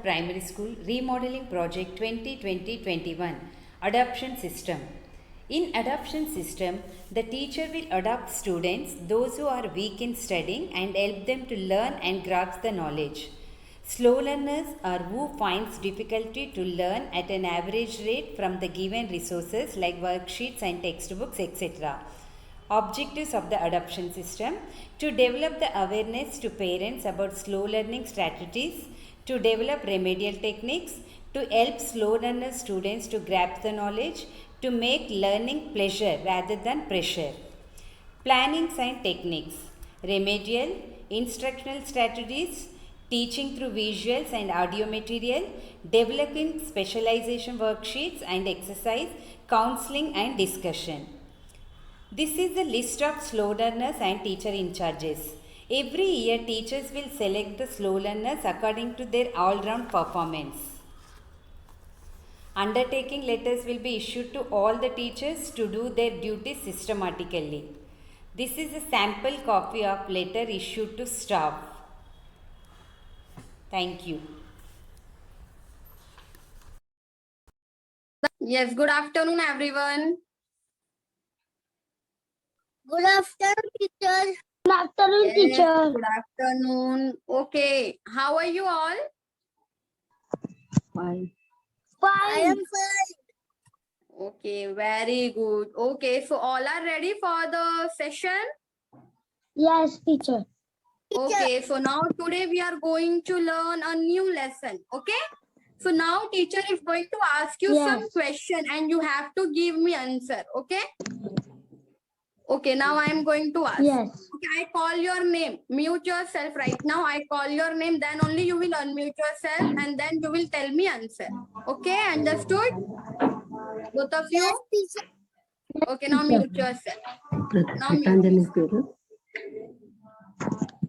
Primary School Remodeling Project 2020-21 Adoption System. In adoption system, the teacher will adopt students, those who are weak in studying, and help them to learn and grasp the knowledge. Slow learners are who finds difficulty to learn at an average rate from the given resources like worksheets and textbooks, etc. Objectives of the adoption system: to develop the awareness to parents about slow learning strategies, to develop remedial techniques, to help slow learner students to grasp the knowledge, to make learning pleasure rather than pressure. Plannings and techniques: remedial, instructional strategies, teaching through visuals and audio material, developing specialization worksheets and exercise, counseling and discussion. This is the list of slow learners and teacher in charges. Every year, teachers will select the slow learners according to their all-round performance. Undertaking letters will be issued to all the teachers to do their duties systematically. This is a sample copy of letter issued to staff. Thank you. Yes, good afternoon, everyone. Good afternoon, teacher. Good afternoon, Yes, teacher. good afternoon. Okay, how are you all? Fine. I am fine. Okay, very good. Okay, so all are ready for the session? Yes, teacher. Okay, so now today we are going to learn a new lesson. Okay, so now teacher is going to ask you some Yes. question and you have to give me answer. Okay. Okay, now I am going to ask. Yes. Okay, I call your name. Mute yourself right now. I call your name, then only you will unmute yourself and then you will tell me answer. Okay, understood? Both of you? Yes, teacher. Okay, now mute yourself. Now mute yourself.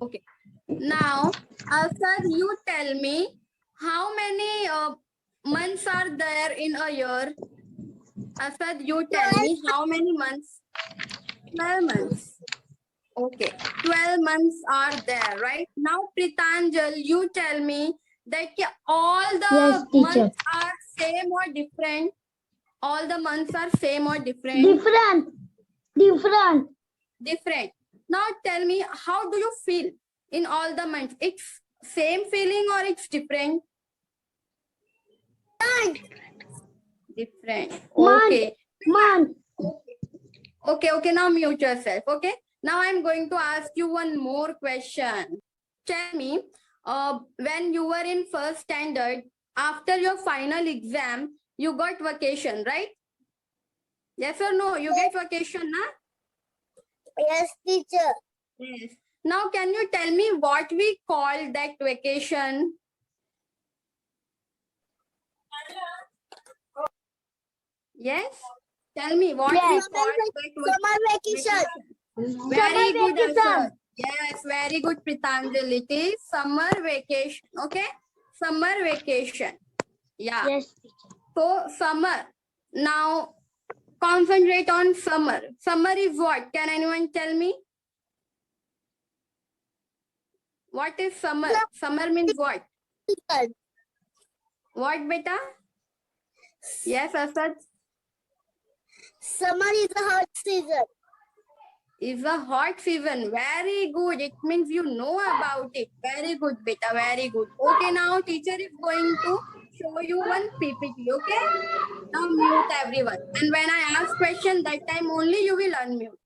Okay. Now, sir, you tell me how many months are there in a year? Asad, you tell me how many months? 12 months. Okay, 12 months are there, right? Now, Pritanjal, you tell me that all the Yes, teacher. months are same or different? All the months are same or different? Different. Different. Different. Now, tell me, how do you feel in all the months? It's same feeling or it's different? Different. Okay. Month. Okay, now mute yourself. Okay. Now I'm going to ask you one more question. Tell me, when you were in first standard, after your final exam, you got vacation, right? Yes or no? You get vacation, na? Yes, teacher. Yes. Now, can you tell me what we call that vacation? Yes. Tell me what we Yes. call that Summer vacation. Very Summer good, vacation. answer. Yes, very good, Pritanjal. It is summer vacation. Okay, summer vacation. Yeah. Yes, teacher. So summer. Now concentrate on summer. Summer is what? Can anyone tell me? What is summer? Summer means what? What, beta? Yes, Asad. Summer is a hot season. Is a hot season. Very good. It means you know about it. Very good, beta. Very good. Okay, now teacher is going to show you one PPT. Okay. Now mute everyone. And when I ask question, that time only you will unmute.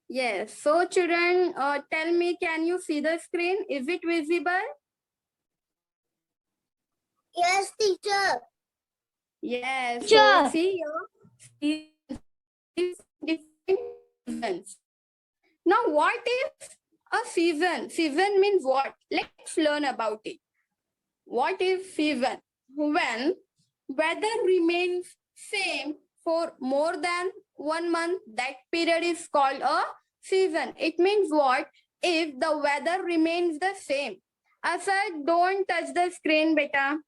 Yes. So children, tell me, can you see the screen? Is it visible? Yes, teacher. Yes. Teacher. So see here. Different seasons. Now, what is a season? Season means what? Let's learn about it. What is season? When weather remains same for more than 1 month, that period is called a season. It means what? If the weather remains the same. Asad, don't touch the screen, beta.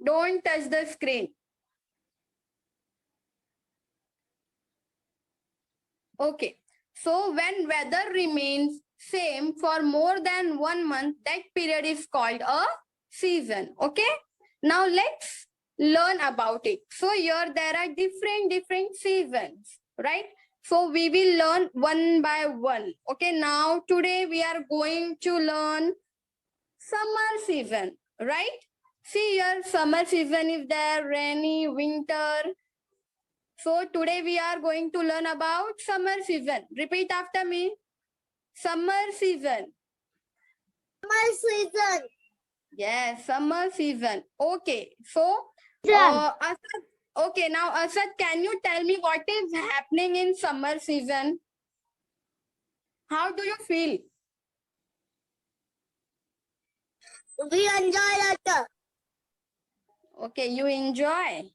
Don't touch the screen. Okay. So when weather remains same for more than 1 month, that period is called a season. Okay. Now let's learn about it. So here there are different seasons, right? So we will learn one by one. Okay. Now today we are going to learn summer season, right? See here, summer season is there, rainy, winter. So today we are going to learn about summer season. Repeat after me. Summer season. Summer season. Yes, summer season. Okay. So, Season. Asad, okay, now Asad, can you tell me what is happening in summer season? How do you feel? We enjoy that. Okay, you enjoy.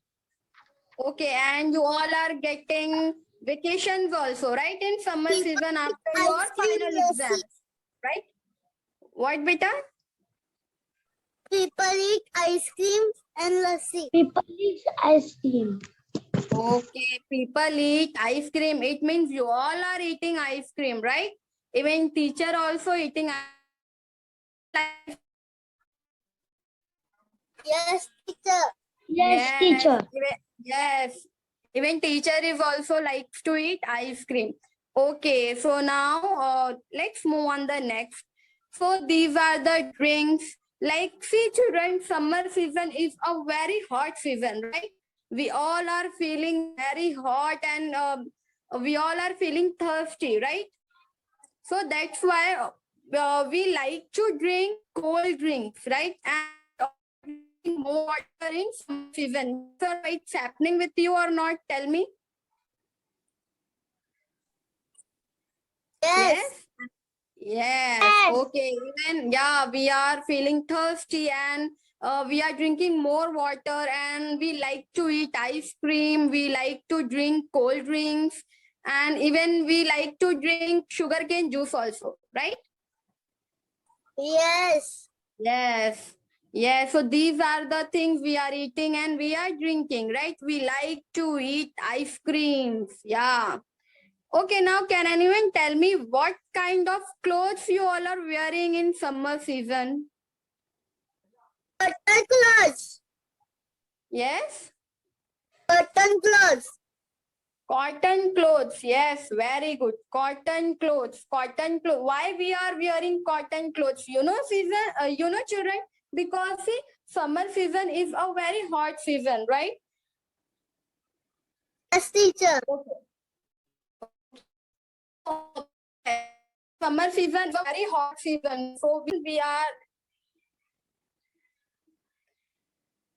Okay, and you all are getting vacations also, right? In summer People season after ice your cream, final lassi. exams, right? What, beta? People eat ice cream and lassi. People eat ice cream. Okay, people eat ice cream. It means you all are eating ice cream, right? Even teacher also eating ice. Yes, teacher. Yes, teacher. Yes. Even teacher is also likes to eat ice cream. Okay, so now let's move on the next. So these are the drinks. Like, see children, summer season is a very hot season, right? We all are feeling very hot and we all are feeling thirsty, right? So that's why we like to drink cold drinks, right? And drink more water in summer season. So it's happening with you or not? Tell me. Yes. Yes. Okay. Even yeah, we are feeling thirsty and we are drinking more water and we like to eat ice cream. We like to drink cold drinks and even we like to drink sugarcane juice also, right? Yes. Yes. Yes. So these are the things we are eating and we are drinking, right? We like to eat ice creams. Yeah. Okay, now can anyone tell me what kind of clothes you all are wearing in summer season? Cotton clothes. Yes? Cotton clothes. Cotton clothes. Yes, very good. Cotton clothes. Cotton clothes. Why we are wearing cotton clothes? You know, season. You know, children, because see, summer season is a very hot season, right? Yes, teacher. Summer season is a very hot season, so we are.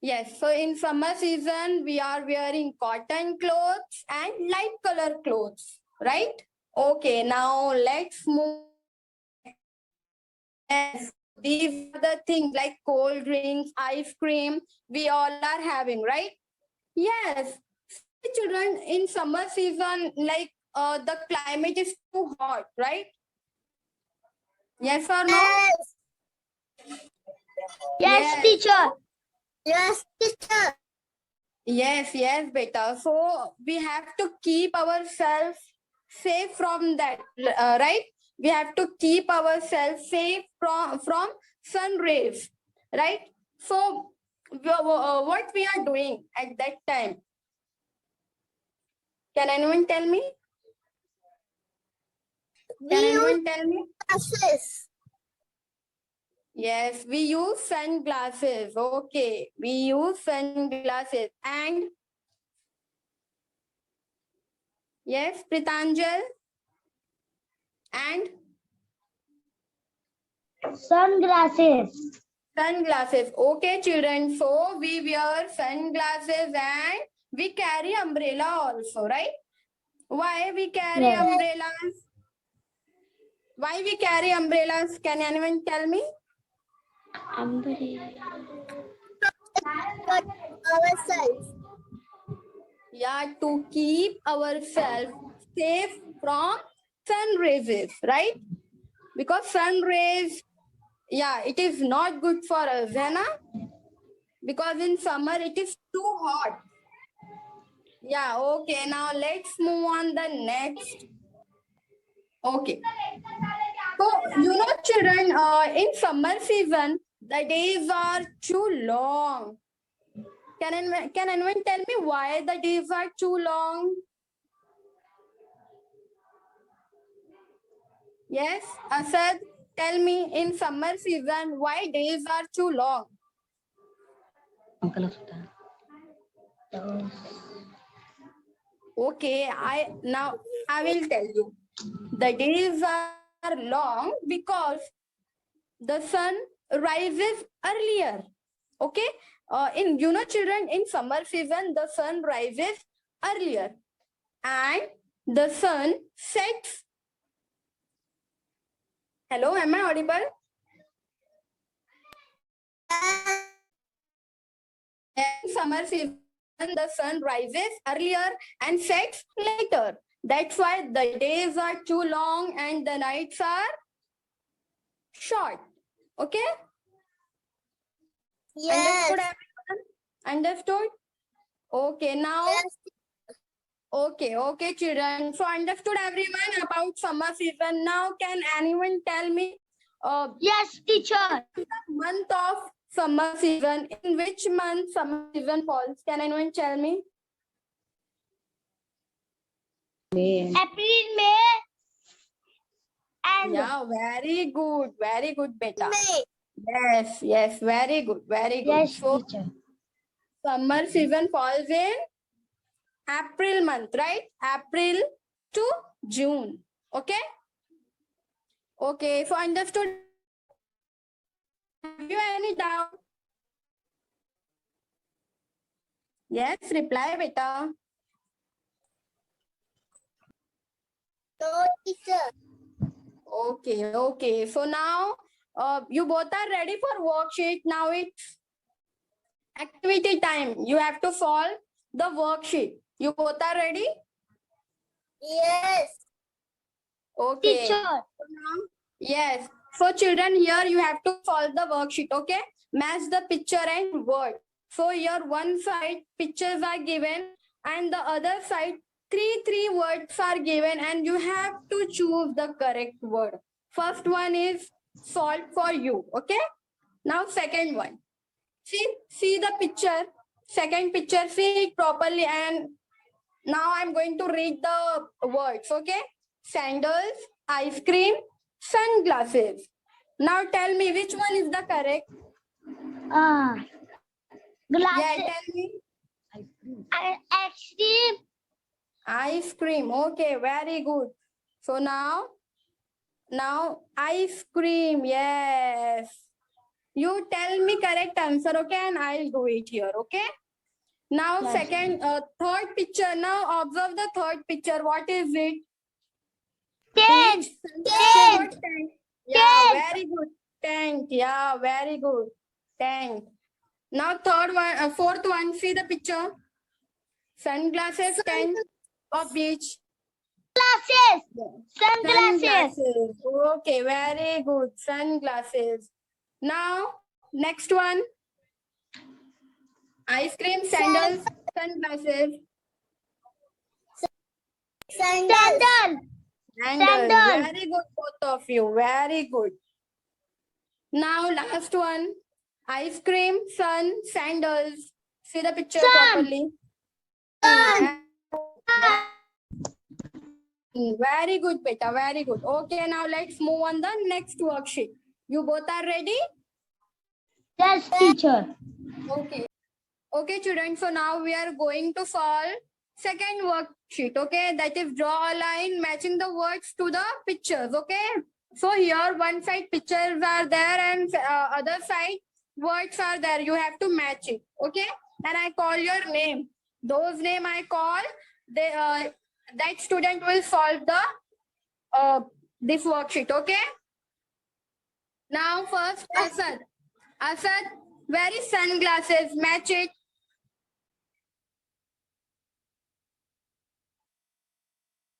Yes, so in summer season, we are wearing cotton clothes and light color clothes, right? Okay, now let's move. Yes, these are the things like cold drinks, ice cream, we all are having, right? Yes, children, in summer season, like the climate is too hot, right? Yes or no? Yes. Yes, teacher. Yes, teacher. Yes, beta. So we have to keep ourselves safe from that, right? We have to keep ourselves safe from sun rays, right? So what we are doing at that time? Can anyone tell me? Can We use anyone tell me? glasses. Yes, we use sunglasses. Okay, we use sunglasses. And yes, Pritanjal. And Sunglasses. sunglasses. Okay, children. So we wear sunglasses and we carry umbrella also, right? Why we carry Yes. umbrellas? Why we carry umbrellas? Can anyone tell me? Ourselves. Yeah, to keep ourselves safe from sun rays, right? Because sun rays, yeah, it is not good for us, है ना? Because in summer it is too hot. Yeah, okay. Now let's move on the next. Okay. So, you know, children, in summer season, The days are too long. Can anyone tell me why the days are too long? Yes, Asad, tell me in summer season why days are too long. Okay, I will tell you. The days are long because the sun rises earlier. Okay, in children, in summer season the sun rises earlier and the sun sets. Hello, am I audible? In summer season the sun rises earlier and sets later. That's why the days are too long and the nights are short. Okay? Yes. Understood, everyone? Understood? Okay, now. Yes. Okay, children. So understood everyone about summer season. Now, can anyone tell me Yes, teacher. the month of summer season? In which month summer season falls? Can anyone tell me? April, May, and Yeah, very good, beta. May. Yes, very good. Yes, So teacher. summer season falls in April month, right? April to June. Okay? Okay, so understood. Have you any doubt? Yes, reply, beta. No, teacher. Okay. So now you both are ready for worksheet. Now it's activity time. You have to solve the worksheet. You both are ready? Yes. Okay. Teacher. So now, yes. So children, here you have to solve the worksheet. Okay. Match the picture and word. So here one side pictures are given and the other side three words are given and you have to choose the correct word. First one is solved for you. Okay. Now second one. See the picture. Second picture. See it properly and now I'm going to read the words. Okay. Sandals, ice cream, sunglasses. Now tell me which one is the correct. Yeah, Glasses. tell me. Ice cream. Ice cream. Okay, very good. So now ice cream. Yes. You tell me correct answer, okay, and I'll do it here, okay? Now third picture. Now observe the third picture. What is it? Tent. Tent. Tent. Yeah, very good. Tent. Yeah, very good. Tent. Now fourth one. See the picture. Sunglasses, tent, or beach. Glasses. Yeah. Sunglasses. Sunglasses. Okay, very good. Sunglasses. Now, next one. Ice cream, sandals, sunglasses. Sandal. Sandals. Sandal. Very good, both of you. Very good. Now, last one. Ice cream, sun, sandals. See the picture Sun. properly. Sun. Very good, beta. Very good. Okay, now let's move on the next worksheet. You both are ready? Yes, teacher. Okay. Okay, children. So now we are going to solve second worksheet. Okay, that is draw a line matching the words to the pictures. Okay. So here one side pictures are there and other side words are there. You have to match it. Okay. And I call your name. Those name I call. That student will solve the this worksheet. Okay. Now first Asad. Asad, where is sunglasses? Match it.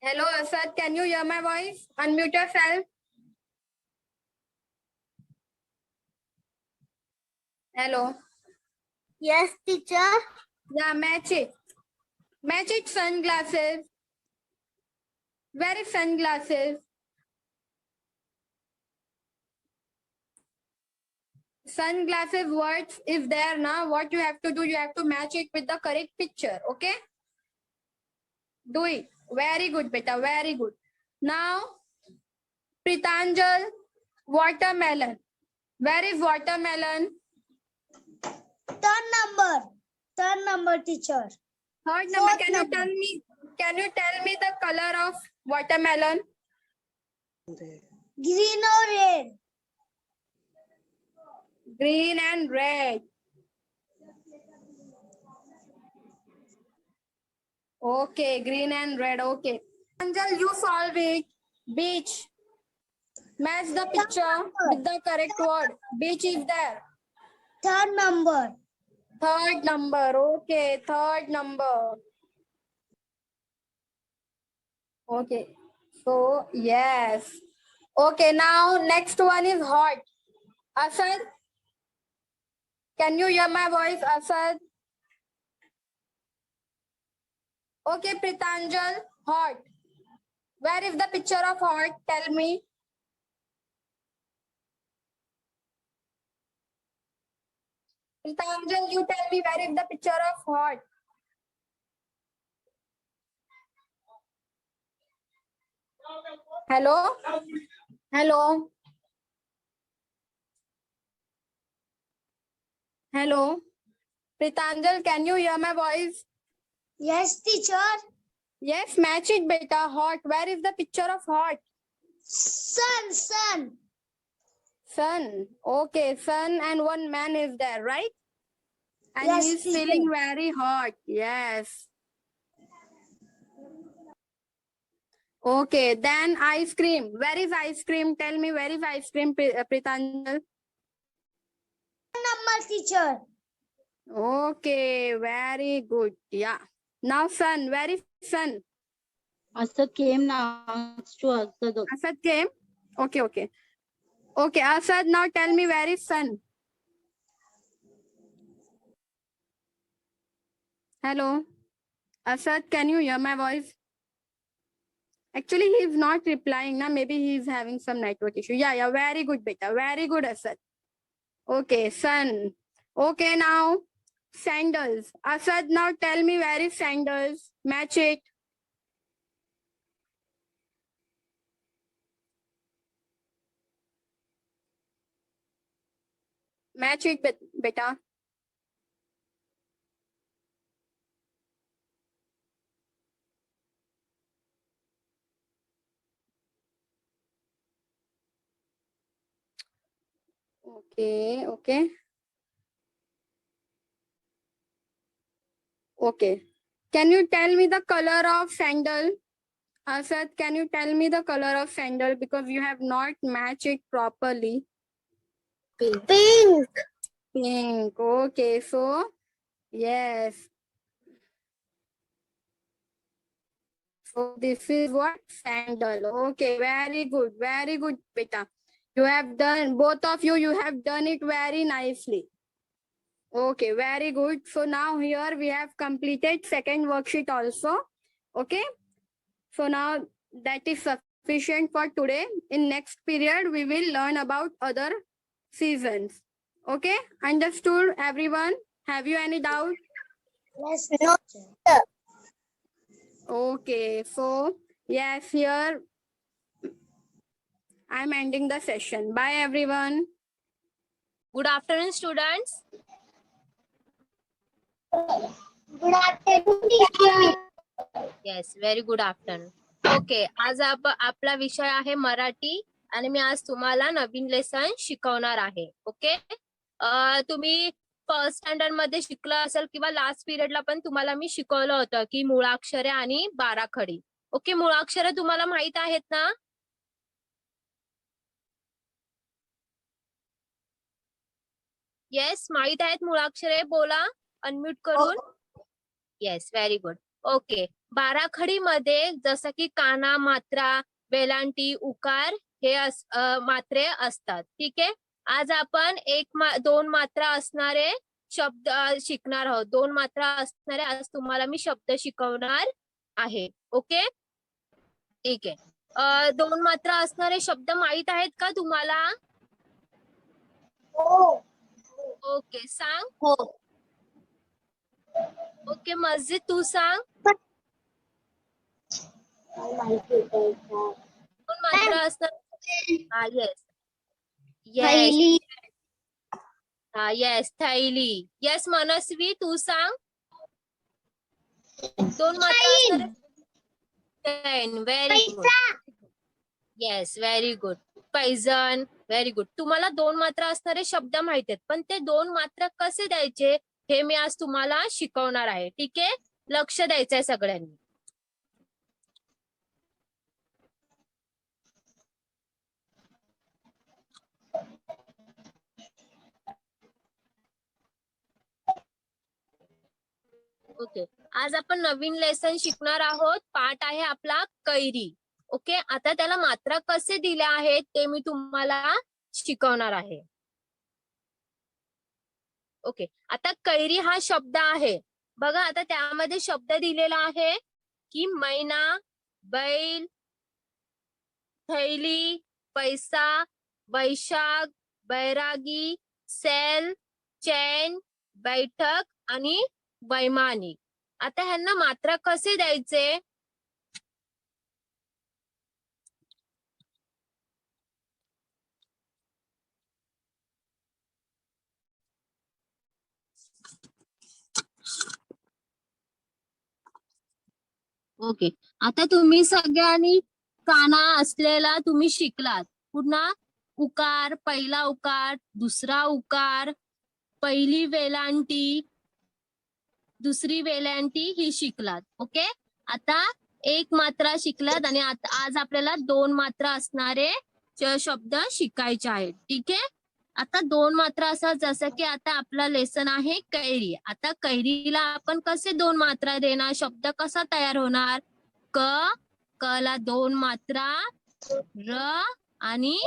Hello, Asad. Can you hear my voice? Unmute yourself. Hello. Yes, teacher. Yeah, match it. Match it, sunglasses. Where is sunglasses? Sunglasses words is there now. What you have to do, you have to match it with the correct picture. Okay? Do it. Very good, beta. Very good. Now, Pritanjal, watermelon. Where is watermelon? Third number, teacher. Third number. Fourth Can you number. tell me the color of watermelon? Green or red? Green and red. Okay, green and red. Okay. Anjal, you solve it. Beach. Match the picture with the correct word. Beach is there. Third number. Third number. Okay, third number. Okay. So, yes. Okay, now next one is hot. Asad, can you hear my voice, Asad? Okay, Pritanjal, hot. Where is the picture of hot? Tell me. Pritanjal, you tell me where is the picture of hot? Hello? Hello? Hello? Pritanjal, can you hear my voice? Yes, teacher. Yes, match it, beta. Hot. Where is the picture of hot? Sun. Sun. Okay, sun and one man is there, right? And Yes, he's teacher. feeling very hot. Yes. Okay, then ice cream. Where is ice cream? Tell me, where is ice cream, Pritanjal? Number, teacher. Okay, very good. Yeah. Now sun. Where is sun? Asad came now to Asad. Asad came? Okay. Okay, Asad, now tell me where is sun? Hello? Asad, can you hear my voice? Actually, he is not replying now. Maybe he is having some network issue. Yeah, very good, beta. Very good, Asad. Okay, sun. Okay, now sandals. Asad, now tell me where is sandals? Match it. Match it, beta. Okay. Okay. Can you tell me the color of sandal? Asad, can you tell me the color of sandal because you have not matched it properly? Pink. Pink. Okay, so yes. So this is what? Sandal. Okay, very good, beta. You have done, both of you have done it very nicely. Okay, very good. So now here we have completed second worksheet also. Okay. So now that is sufficient for today. In next period, we will learn about other seasons. Okay, understood everyone? Have you any doubt? Yes, No. teacher. Okay, so yes, here I'm ending the session. Bye everyone. Good afternoon, students. Good afternoon, teacher. Yes, very good afternoon. Okay, आज आपला विषय आहे मराठी आणि मी आज तुम्हाला नवीन lesson शिकवणार आहे. Okay, तुम्ही फर्स्ट स्टँडर्ड मध्ये शिकला असेल किंवा लास्ट पिरियडला पण तुम्हाला मी शिकवलं होतं की मुळाक्षरे आणि बाराखडी. ओके, मुळाक्षरे तुम्हाला माहित आहेत ना? येस, माहित आहेत मुळाक्षरे? बोला अनम्यूट करून. Yes, very good. ओके, बाराखडी मध्ये जसं की काना, मात्रा, वेलांटी, उकार हे मात्रे असतात. ठीक आहे, आज आपण दोन मात्रा असणारे शब्द शिकणार आहोत. दोन मात्रा असणारे आज तुम्हाला मी शब्द शिकवणार आहे. ओके, ठीक आहे. दोन मात्रा असणारे शब्द माहित आहेत का तुम्हाला? हो. ओके सांग. हो. ओके मस्जिद तू सांग. दोन मात्रा असतात. हा येस येस थैली. हा येस थैली. येस मनस्वी तू सांग. दोन मात्रा असणार. चैन. Very good. Yes very good. पैजण. Very good. तुम्हाला दोन मात्रा असणारे शब्द माहित आहेत, पण ते दोन मात्रा कसे द्यायचे हे मी आज तुम्हाला शिकवणार आहे. ठीक आहे, लक्ष द्यायचंय सगळ्यांनी. ओके आज आपण नवीन लेसन शिकणार आहोत. पाठ आहे आपला कैरी. ओके आता त्याला मात्रा कसे दिल्या आहेत ते मी तुम्हाला शिकवणार आहे. ओके आता कैरी हा शब्द आहे बघा. आता त्यामध्ये शब्द दिलेला आहे की मैना, बैल, थैली, पैसा, वैशाख, बैरागी, सेल, चैन, बैठक आणि वैमानिक. आता ह्यांना मात्रा कसे द्यायचे. ओके आता तुम्ही सगळ्यांनी काना असलेला तुम्ही शिकलात. पुन्हा उकार, पहिला उकार, दुसरा उकार, पहिली वेलांटी, दुसरी वेलांटी ही शिकलात. ओके आता एक मात्रा शिकलात आणि आज आपल्याला दोन मात्रा असणारे शब्द शिकायचे आहेत. ठीक आहे आता दोन मात्रा असतात जसं की आता आपला लेसन आहे कैरी. आता कैरीला आपण कसे दोन मात्रा देणार. शब्द कसा तयार होणार. क ला दोन मात्रा, र आणि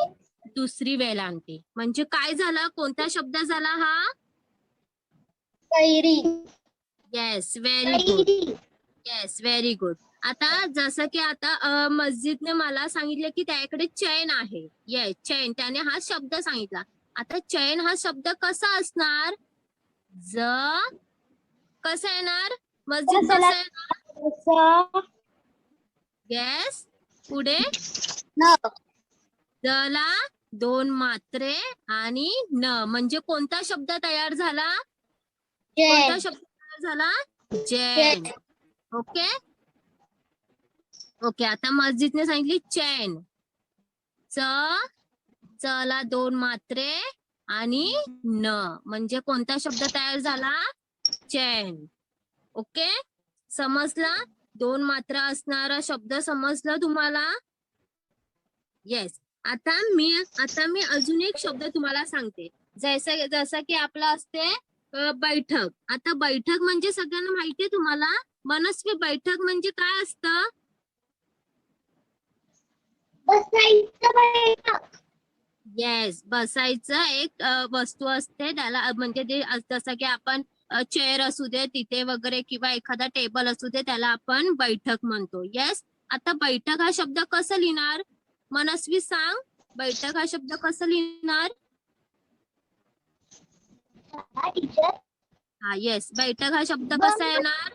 दुसरी वेलांटी. म्हणजे काय झाला. कोणता शब्द झाला हा. Carry. Yes very good. Yes very good. आता जसं की आता मस्जिदने मला सांगितलं की त्याकडे चैन आहे. येस चैन. त्याने हा शब्द सांगितला. आता चैन हा शब्द कसा असणार. ज कसा येणार. मस्जिद कसा येणार. येस पुढे द ला दोन मात्रे आणि न म्हणजे कोणता शब्द तयार झाला. कोणता शब्द तयार झाला. जैन. ओके ओके आता मस्जिदने सांगितली चैन. च ला दोन मात्रे आणि न म्हणजे कोणता शब्द तयार झाला. चैन. ओके समजला. दोन मात्रा असणारा शब्द समजला तुम्हाला. येस आता मी अजून एक शब्द तुम्हाला सांगते. जसं की आपला असते बैठक. आता बैठक म्हणजे सगळ्यांना माहितीये तुम्हाला. मनस्वी बैठक म्हणजे काय असतं. येस बसायचं एक वस्तू असते त्याला म्हणजे ते जसं की आपण चेअर असू दे तिथे वगैरे किंवा एखादा टेबल असू दे त्याला आपण बैठक म्हणतो. येस आता बैठक हा शब्द कसं लिहिणार. मनस्वी सांग. बैठक हा शब्द कसं लिहिणार. हा येस बैठक हा शब्द कसा येणार.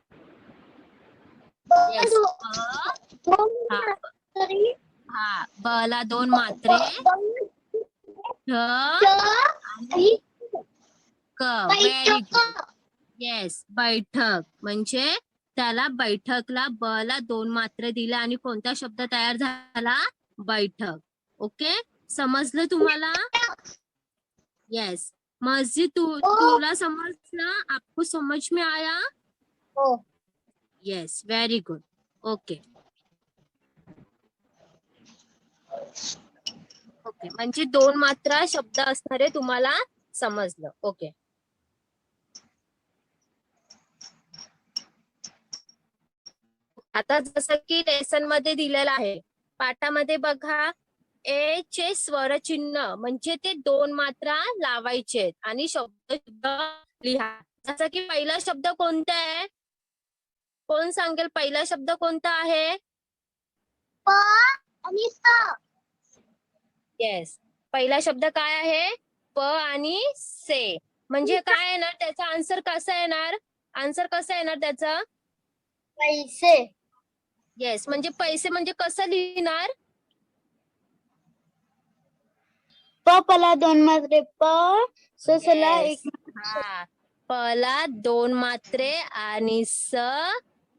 येस हा ब ला दोन मात्रे आणि क. Very good. येस बैठक म्हणजे त्याला बैठकला ब ला दोन मात्रे दिल्या आणि कोणता शब्द तयार झाला. बैठक. ओके समजलं तुम्हाला. येस मस्जिद तुला समजलं. आपको समझ में आया. Yes very good. Okay okay म्हणजे दोन मात्रा शब्द असणारे तुम्हाला समजलं. ओके आता जसं की लेसन मध्ये दिलेलं आहे पाठामध्ये बघा. ए चे स्वरचिन्ह म्हणजे ते दोन मात्रा लावायचे आणि शब्द लिहा. जसं की पहिला शब्द कोणता आहे. कोण सांगेल पहिला शब्द कोणता आहे. येस पहिला शब्द काय आहे. प आणि से. म्हणजे काय येणार त्याचा आन्सर कसा येणार? आन्सर कसा येणार त्याचा? पैसे. येस, म्हणजे पैसे म्हणजे कसं लिहिणार? पला 2 मात्रे सला Yes. 1 हा, पला 2 मात्रे आणि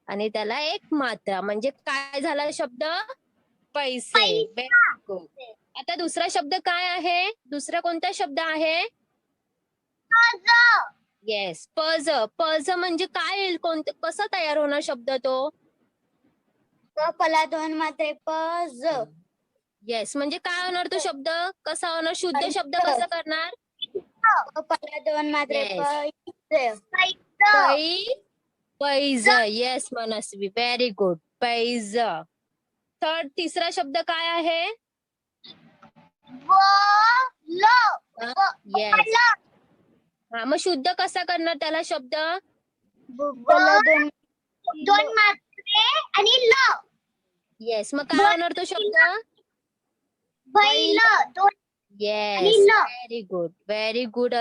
आणि त्याला 1 मात्रा, म्हणजे काय झाला शब्द? पैसे. Very good. आता दुसरा शब्द काय आहे? दुसरा कोणता शब्द आहे? येस, पज. पज म्हणजे काय येईल? कसा तयार होणार शब्द तो? पला 2 मात्रे येस, म्हणजे काय होणार तो शब्द? कसा होणार? शुद्ध शब्द कसा करणार? पला 2 मात्रे Yes. पैज. येस मनस्वी, व्हेरी गुड. पैज. तिसरा शब्द काय आहे? येस. हा, मग शुद्ध कसा करणार त्याला शब्द? पला 2 मात्रे आणि येस, मग काय होणार तो शब्द? बैल. Yes, very good, very good,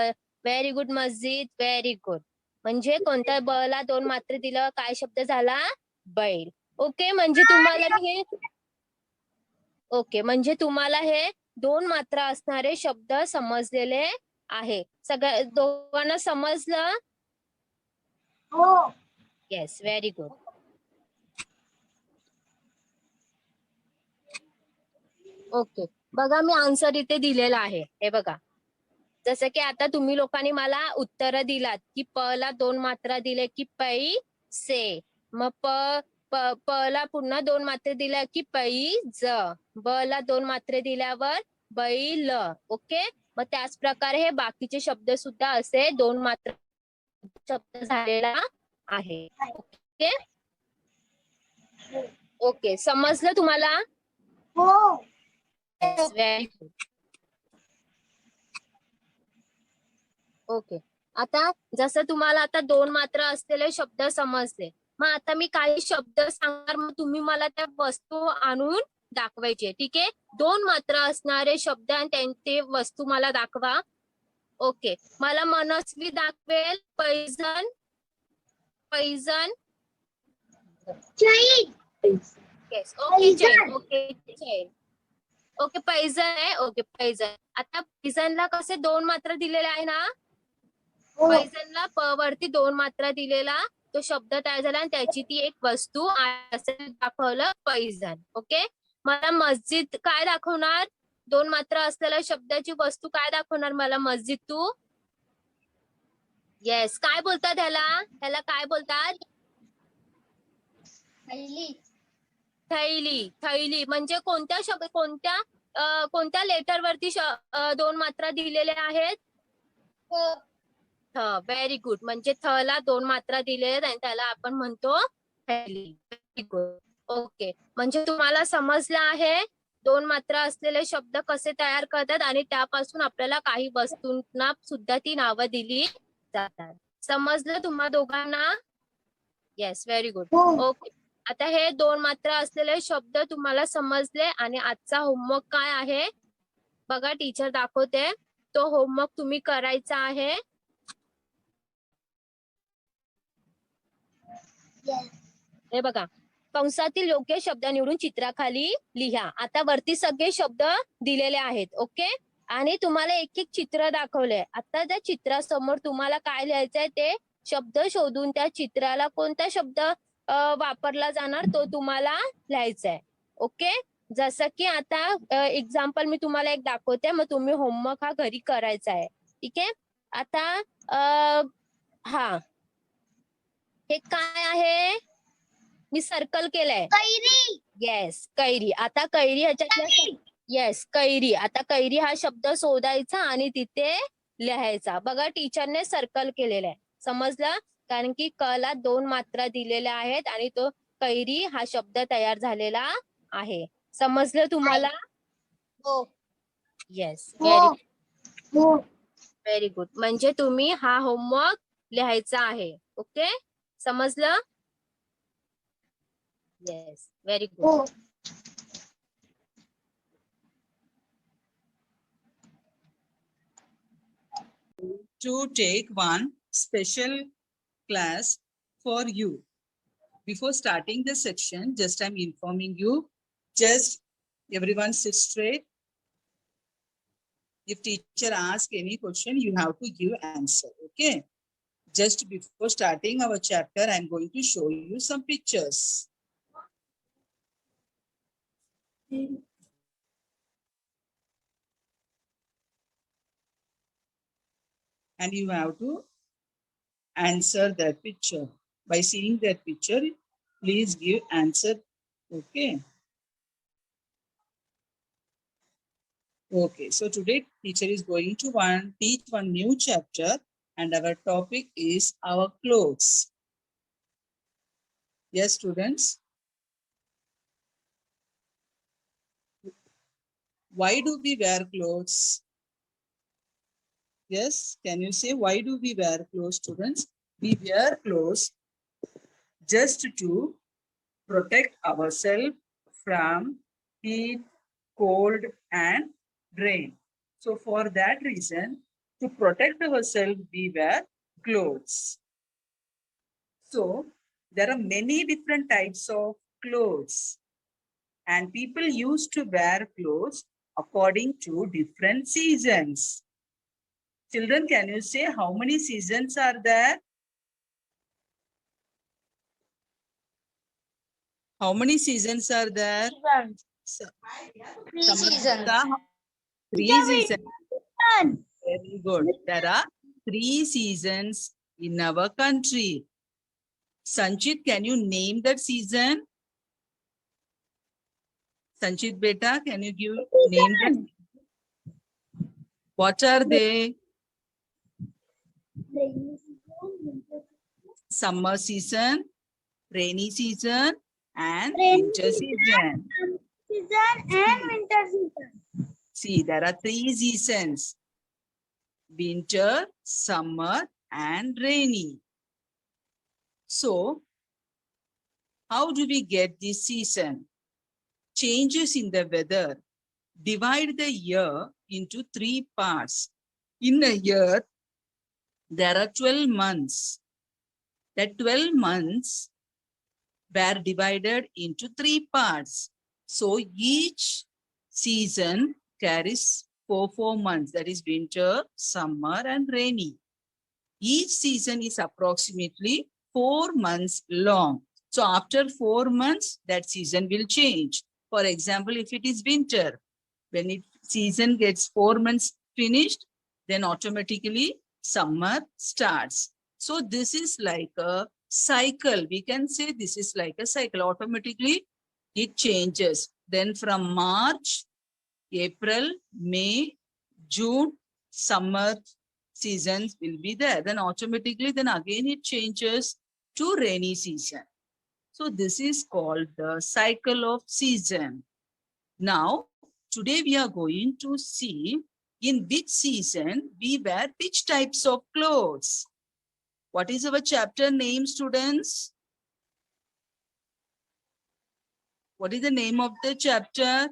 very good मस्जिद, व्हेरी गुड. म्हणजे कोणत्या बला 2 मात्रे दिलं, काय शब्द झाला? बैल. ओके, म्हणजे तुम्हाला हे 2 मात्रा असणारे शब्द समजलेले आहे. सगळ्या दोघांना समजलं? हो. Yes, very good. ओके, बघा मी आन्सर इथे दिलेला आहे. हे बघा, जसं की आता तुम्ही लोकांनी मला उत्तर दिलात की प ला 2 मात्रा दिले की पैसे, मग प ला पुन्हा 2 मात्रे दिल्या की पैज, ब ला 2 मात्रे दिल्यावर बैल. ओके, मग त्याच प्रकारे हे बाकीचे शब्द सुद्धा असे 2 मात्रा शब्द झालेला आहे. ओके ओके, समजलं तुम्हाला? हो. Very good. ओके, आता जसं तुम्हाला आता 2 मात्रा असलेले शब्द समजले, मग आता मी काही शब्द सांगणार, मग तुम्ही मला त्या वस्तू आणून दाखवायचे. ठीक आहे, 2 मात्रा असणारे शब्द आणि त्यांचे वस्तू मला दाखवा. ओके, मला मनस्वी दाखवेल पैजण. पैजण. येस, ओके चैन. ओके चैन. ओके, पैजण आहे. ओके, पैजण. आता पैजणला कसे 2 मात्रा दिलेले आहे ना? पैजणला प वरती 2 मात्रा दिलेला तो शब्द तयार झाला आणि त्याची ती एक वस्तू असं दाखवलं पैजण. ओके, मला मस्जिद काय दाखवणार? 2 मात्रा असलेल्या शब्दाची वस्तू काय दाखवणार मला मस्जिद तू? येस, काय बोलतात ह्याला काय बोलतात? थैली. थैली म्हणजे कोणत्या शब्द, कोणत्या लेटर वरती 2 मात्रा दिलेल्या आहेत? थ. व्हेरी गुड, म्हणजे थ ला 2 मात्रा दिले आणि त्याला आपण म्हणतो थैली. Very good. ओके, म्हणजे तुम्हाला समजलं आहे 2 मात्रा असलेले शब्द कसे तयार करतात आणि त्यापासून आपल्याला काही वस्तूंना सुद्धा ती नावं दिली जातात. समजलं तुम्हा दोघांना? Yes, very good. ओके, आता हे 2 मात्रा असलेले शब्द तुम्हाला समजले आणि आजचा होमवर्क काय आहे बघा, टीचर दाखवते. तो होमवर्क तुम्ही करायचा आहे. हे बघा, कंसातील योग्य शब्द निवडून चित्राखाली लिहा. आता वरती सगळे शब्द दिलेले आहेत. ओके, आणि तुम्हाला एक एक चित्र दाखवलंय. आता त्या चित्रासमोर तुम्हाला काय लिहायचंय ते शब्द शोधून त्या चित्राला कोणता शब्द वापरला जाणार तो तुम्हाला लिहायचा आहे. ओके, जसं की आता एक्झाम्पल मी तुम्हाला एक दाखवते, मग तुम्ही होमवर्क हा घरी करायचा आहे. ठीक आहे, आता हा हे काय आहे? मी सर्कल केलंय. कैरी. Yes, carry. आता कैरी ह्याच्यातल्या येस, कैरी. आता कैरी हा शब्द शोधायचा आणि तिथे लिहायचा. बघा, टीचरने सर्कल केलेलं आहे. समजलं? कारण की क ला 2 मात्रा दिलेल्या आहेत आणि तो कैरी हा शब्द तयार झालेला आहे. समजलं तुम्हाला? हो. येस, हो. Very good. म्हणजे तुम्ही हा होमवर्क लिहायचा आहे. ओके, समजलं? Yes, very good. to take one special class for you. Before starting the section, just I'm informing you, just everyone sit straight. If teacher asks any question, you have to give answer, okay? Just before starting our chapter, I'm going to show you some pictures. And you have to answer that picture. By seeing that picture, please give answer, okay? Okay, so today teacher is going to teach one new chapter and our topic is our clothes. Yes, students? Why do we wear clothes? Yes, can you say why do we wear clothes, students? We wear clothes just to protect ourselves from heat, cold, and rain. So for that reason, to protect ourselves, we wear clothes. So there are many different types of clothes, and people used to wear clothes according to different seasons. Children, can you say how many seasons are there? How many seasons are there? Three seasons. Three seasons. Very good. There are 3 seasons in our country. Sanchit, can you name that season? Sanchit beta, can you give name that? What are they? Summer season, rainy season, and winter season. And winter season. See, there are 3 seasons. Winter, summer, and rainy. So, how do we get this season? Changes in the weather divide the year into 3 parts. In a year, there are 12 months. The 12 months were divided into 3 parts. So each season carries 4 months. That is winter, summer, and rainy. Each season is approximately 4 months long. So after 4 months, that season will change. For example, if it is winter, when it season gets 4 months finished, then automatically summer starts. So this is like a cycle. We can say this is like a cycle. Automatically it changes. Then from March, April, May, June, summer seasons will be there. Then automatically, then again it changes to rainy season. So this is called the cycle of season. Now, today we are going to see in which season we wear which types of clothes. What is our chapter name, students? What is the name of the chapter?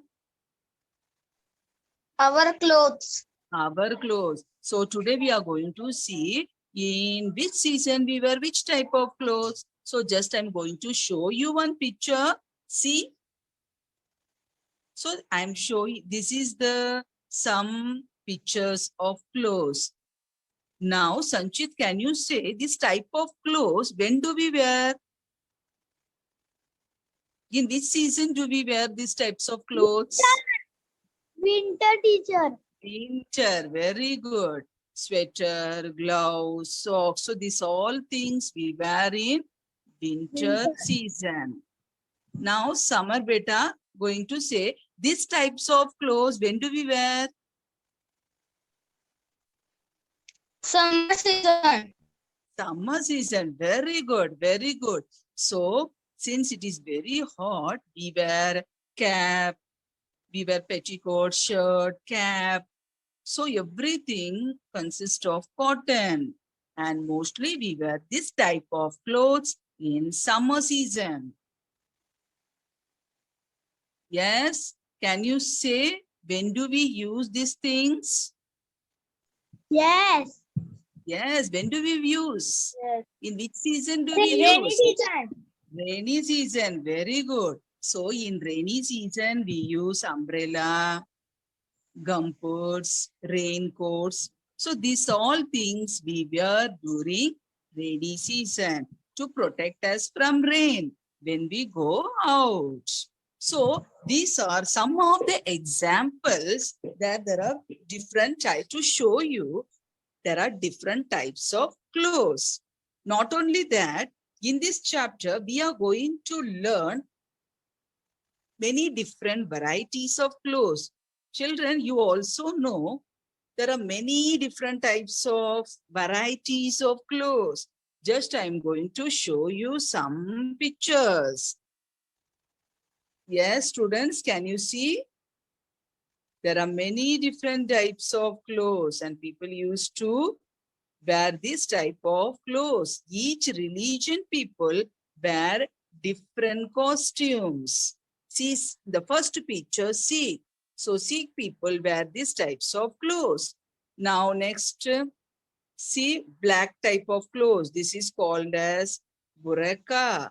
Our clothes. Our clothes. So today we are going to see in which season we wear which type of clothes. So just I'm going to show you one picture. See. So I'm showing, this is the some pictures of clothes. Now, Sanchit, can you say this type of clothes, when do we wear? In which season do we wear these types of clothes? Winter, teacher. Winter, very good. Sweater, gloves, socks. So these all things we wear in winter season. Now, summer beta going to say these types of clothes, when do we wear? Summer season. Summer season, very good, very good. So, since it is very hot, we wear cap, we wear petticoat, shirt, cap. So, everything consists of cotton. And mostly we wear this type of clothes in summer season. Yes, can you say when do we use these things? Yes. Yes, when do we use? Yes. In which season do we use? season. Rainy season, very good. So in rainy season, we use umbrella, gumpoots, raincoats. So these all things we wear during rainy season to protect us from rain when we go out. So these are some of the examples that there are different types to show you there are different types of clothes. Not only that, in this chapter, we are going to learn many different varieties of clothes. Children, you also know there are many different types of varieties of clothes. Just I'm going to show you some pictures. Yes, students, can you see? There are many different types of clothes and people used to wear this type of clothes. Each religion people wear different costumes. See the first picture, Sikh. So Sikh people wear these types of clothes. Now next, see black type of clothes. This is called as burqa.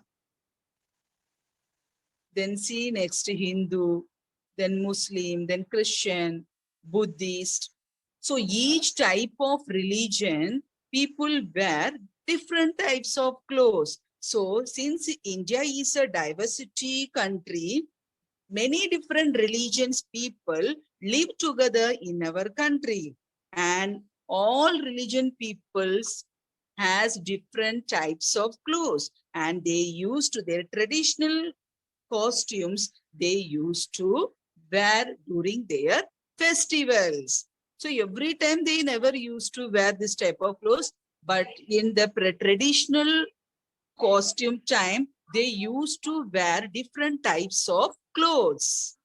Then see next Hindu, then Muslim, then Christian, Buddhist. So each type of religion, people wear different types of clothes. So since India is a diversity country, many different religions people live together in our country. And all religion peoples has different types of clothes and they used their traditional costumes they used to wear during their festivals. So every time they never used to wear this type of clothes, but in the traditional costume time, they used to wear different types of clothes.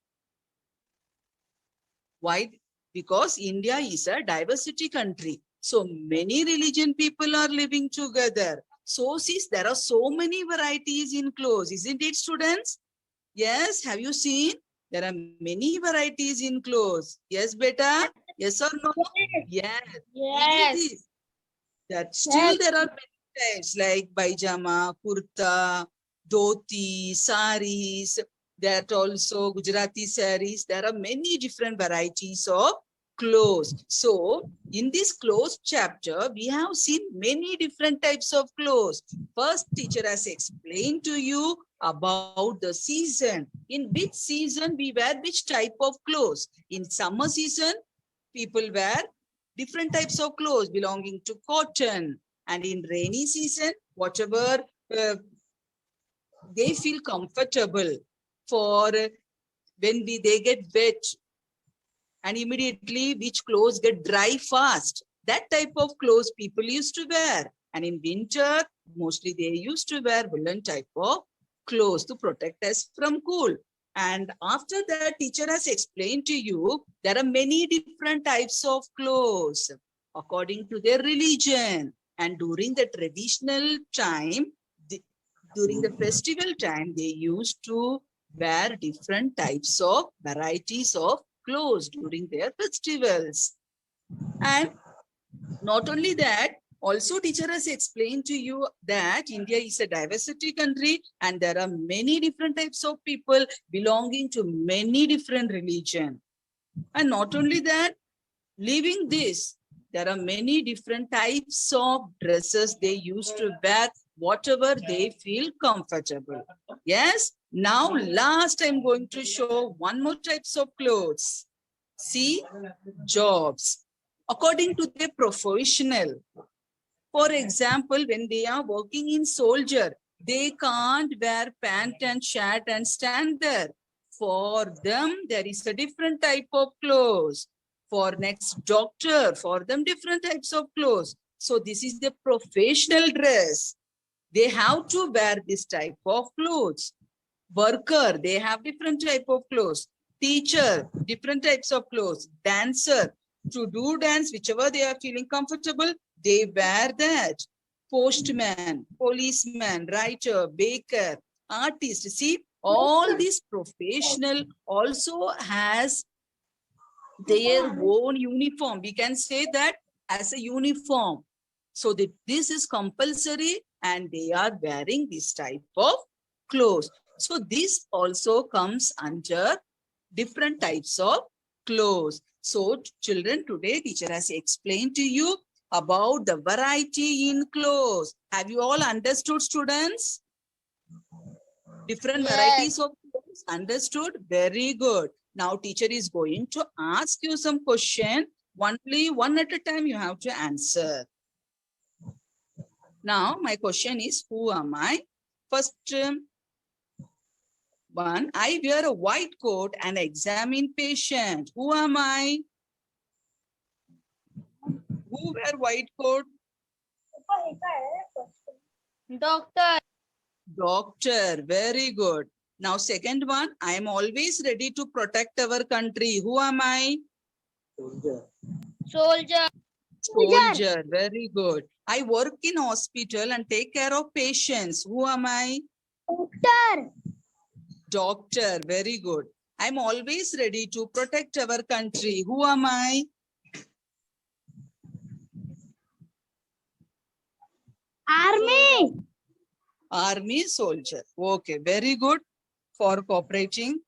Why? Because India is a diversity country. So many religion people are living together. So since there are so many varieties in clothes, isn't it, students? Yes, have you seen? There are many varieties in clothes. Yes, beta? Yes or no? Yes. Yes. It is. That still there are many types like pajama, kurta, dhoti, saris, that also Gujarati saris. There are many different varieties of clothes. So in this clothes chapter, we have seen many different types of clothes. First, teacher has explained to you about the season. In which season we wear which type of clothes. In summer season, people wear different types of clothes belonging to cotton. And in rainy season, whatever they feel comfortable for when they get wet and immediately which clothes get dry fast. That type of clothes people used to wear. And in winter, mostly they used to wear woolen type of clothes to protect us from cold. And after that, teacher has explained to you, there are many different types of clothes according to their religion. And during the traditional time, during the festival time, they used to wear different types of varieties of clothes during their festivals. And not only that, also teacher has explained to you that India is a diversity country and there are many different types of people belonging to many different religions. And not only that, leaving this, there are many different types of dresses they used to wear, whatever they feel comfortable. Yes, now last I'm going to show one more types of clothes. See, jobs. According to the professional. For example, when they are working in soldier, they can't wear pant and shirt and stand there. For them, there is a different type of clothes. For next doctor, for them, different types of clothes. So this is the professional dress. They have to wear this type of clothes. Worker, they have different type of clothes. Teacher, different types of clothes. Dancer, to do dance, whichever they are feeling comfortable, they wear that. Postman, policeman, writer, baker, artist. See, all these professional also has their own uniform. We can say that as a uniform. So this is compulsory and they are wearing this type of clothes. So this also comes under different types of clothes. So children, today teacher has explained to you about the variety in clothes. Have you all understood, students? Different varieties of clothes. Understood? Very good. Now teacher is going to ask you some question. Only one at a time you have to answer. Now my question is, who am I? First one, I wear a white coat and examine patient. Who am I? Who wear white coat? Doctor. Doctor. Very good. Now second one, I am always ready to protect our country. Who am I? Soldier. Soldier. Very good. I work in hospital and take care of patients. Who am I? Doctor. Doctor. Very good. I'm always ready to protect our country. Who am I? Army. Army soldier. Okay, very good for cooperating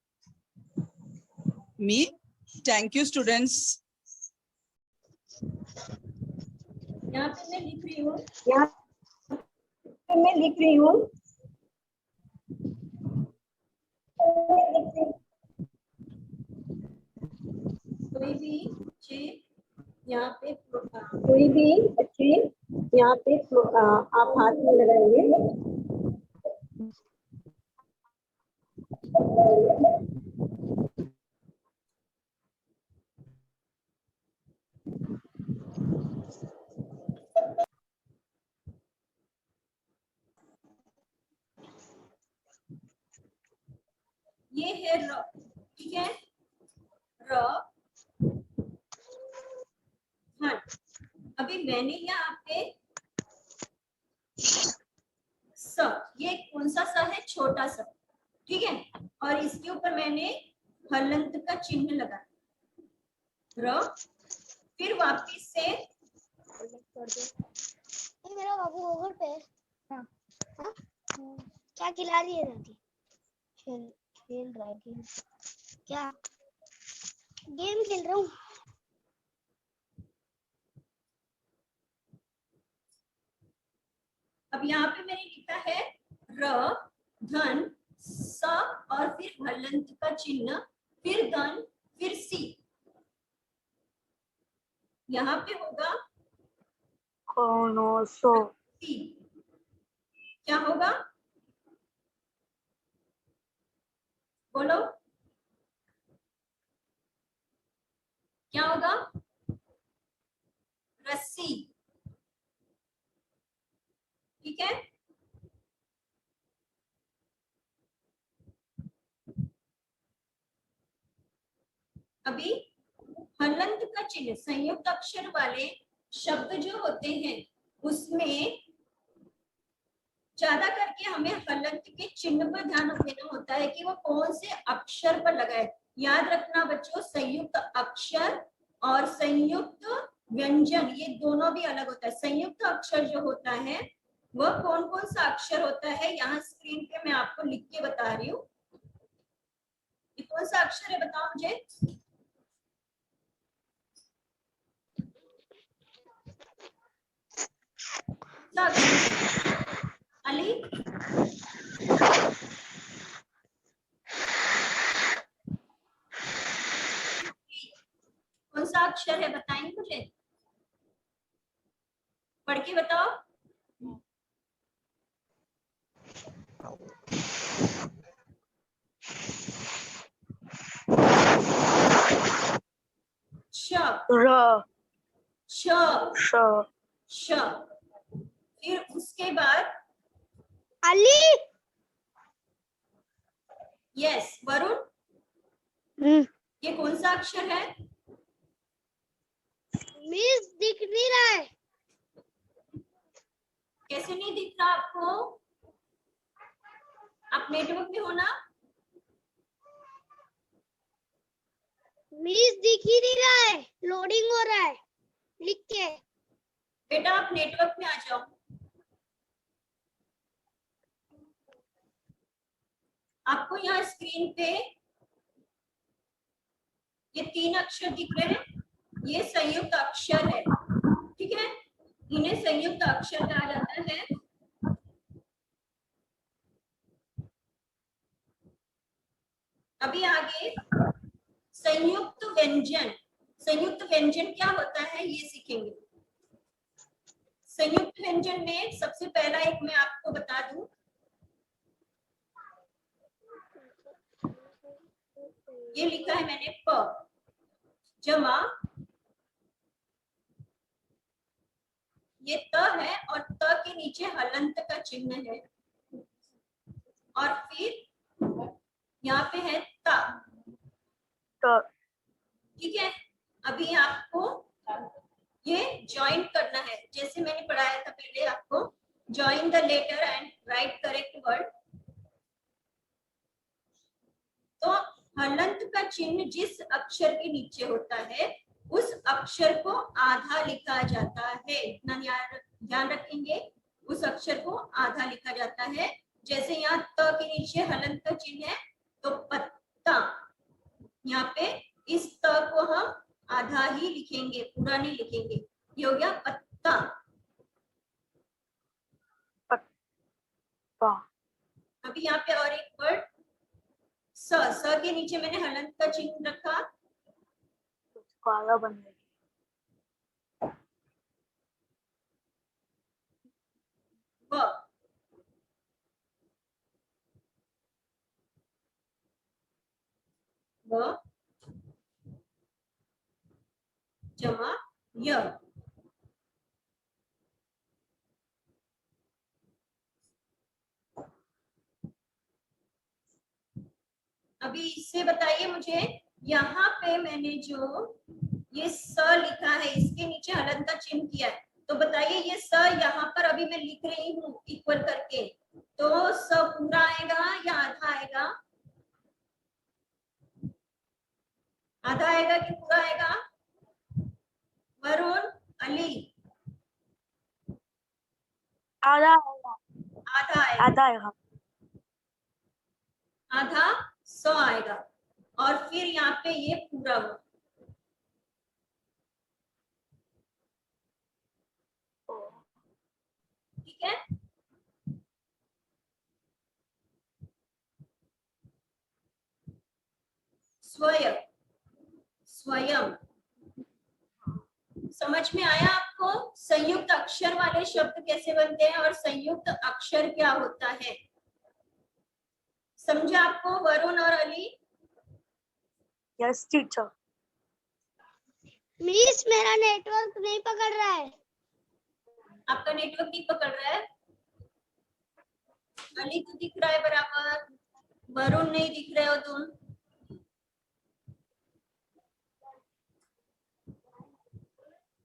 me. Thank you, students. यहाँ पे मैं लिख रही हूँ कोई भी बच्चे यहाँ पे आप हाथ में लगाएंगे ये है र, ठीक है र हाँ अभी मैंने यहाँ पे स, ये कौन सा स है? छोटा सा, ठीक है। और इसके ऊपर मैंने हलंत का चिन्ह लगा र, फिर वापिस से मेरा बाबू गूगल पे हाँ हाँ क्या खिला रही है दादी? खेल रहा है गेम। क्या गेम खेल रहा हूँ? अब यहाँ पे मैंने लिखा है र धन स और फिर हलंत का चिन्ह, फिर धन, फिर सी। यहाँ पे होगा कोनोसो। सी। क्या होगा? बोलो क्या होगा? रस्सी, ठीक है। अभी हलंत का चिन्ह संयुक्त अक्षर वाले शब्द जो होते हैं उसमें ज्यादा करके हमें हलंत के चिन्ह पर ध्यान देना होता है कि वो कौन से अक्षर पर लगा है। याद रखना बच्चों, संयुक्त अक्षर और संयुक्त व्यंजन ये दोनों भी अलग होता है। संयुक्त अक्षर जो होता है वह कौन कौन सा अक्षर होता है, यहाँ स्क्रीन पे मैं आपको लिख के बता रही हूँ। ये कौन सा अक्षर है बताओ मुझे? अली कौन सा अक्षर है बताएंगे मुझे? पढ़ के बताओ। श र श श श। फिर उसके बाद अली। यस वरुण, ये कौन सा अक्षर है? मिस दिख नहीं रहा है। कैसे नहीं दिख रहा आपको? आप नेटवर्क में हो ना? मिस दिख ही नहीं रहा है, लोडिंग हो रहा है लिख के। बेटा आप नेटवर्क में आ जाओ। आपको यहाँ स्क्रीन पे ये 3 अक्षर दिख रहे हैं, ये संयुक्त अक्षर है, ठीक है, इन्हें संयुक्त अक्षर कहा जाता है। अभी आगे संयुक्त व्यंजन, संयुक्त व्यंजन क्या होता है ये सीखेंगे। संयुक्त व्यंजन में सबसे पहला एक मैं आपको बता दूं, ये लिखा है मैंने प जमा, ये त है और त के नीचे हलंत का चिन्ह है और फिर यहाँ पे है ता, ठीक है। अभी आपको ये ज्वाइन करना है, जैसे मैंने पढ़ाया था पहले आपको, join the letter and write correct word. तो हलंत का चिन्ह जिस अक्षर के नीचे होता है उस अक्षर को आधा लिखा जाता है, इतना ध्यान रखेंगे, उस अक्षर को आधा लिखा जाता है। जैसे यहाँ त के नीचे हलंत का चिन्ह है तो पत्ता, यहाँ पे इस त को हम आधा ही लिखेंगे, पूरा नहीं लिखेंगे, ये हो गया पत्ता। अभी यहाँ पे और एक वर्ड स, स के नीचे मैंने हलंत का चिन्ह रखा, काला बन गया। व, व जमा य, अभी इससे बताइए मुझे, यहाँ पे मैंने जो ये स लिखा है इसके नीचे हलंत का चिन्ह किया है, तो बताइए ये स यहाँ पर अभी मैं लिख रही हूँ इक्वल करके, तो स पूरा आएगा या आधा आएगा? आधा आएगा कि पूरा आएगा? वरुण, अली, आधा आधा आएगा, आधा आएगा। आधा स आएगा और फिर यहाँ पे ये पूरा हुआ, ठीक है। स्वयं, स्वयं, समझ में आया आपको संयुक्त अक्षर वाले शब्द कैसे बनते हैं और संयुक्त अक्षर क्या होता है? समझा आपको वरुण और अली? Yes teacher. मिस मेरा नेटवर्क नहीं पकड़ रहा है। आपका नेटवर्क नहीं पकड़ रहा है? अली तो दिख रहा है बराबर, वरुण नहीं दिख रहे हो तुम।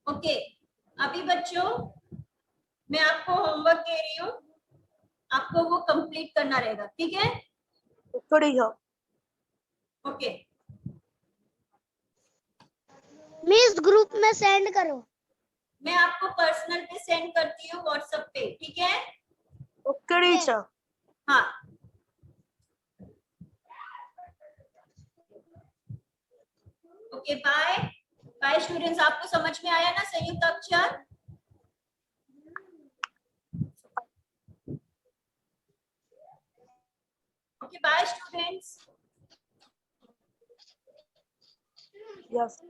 ओके, अभी बच्चों मैं आपको होमवर्क दे रही हूँ, आपको वो कंप्लीट करना रहेगा, ठीक है? थोड़ी हो। ओके, मिस ग्रुप में सेंड करो। मैं आपको पर्सनल पे सेंड करती हूँ व्हाट्सएप पे, ठीक है? Okay teacher. हाँ, ओके, बाय बाय स्टूडेंट्स। आपको समझ में आया ना संयुक्त अक्षर? Okay, bye students. यस।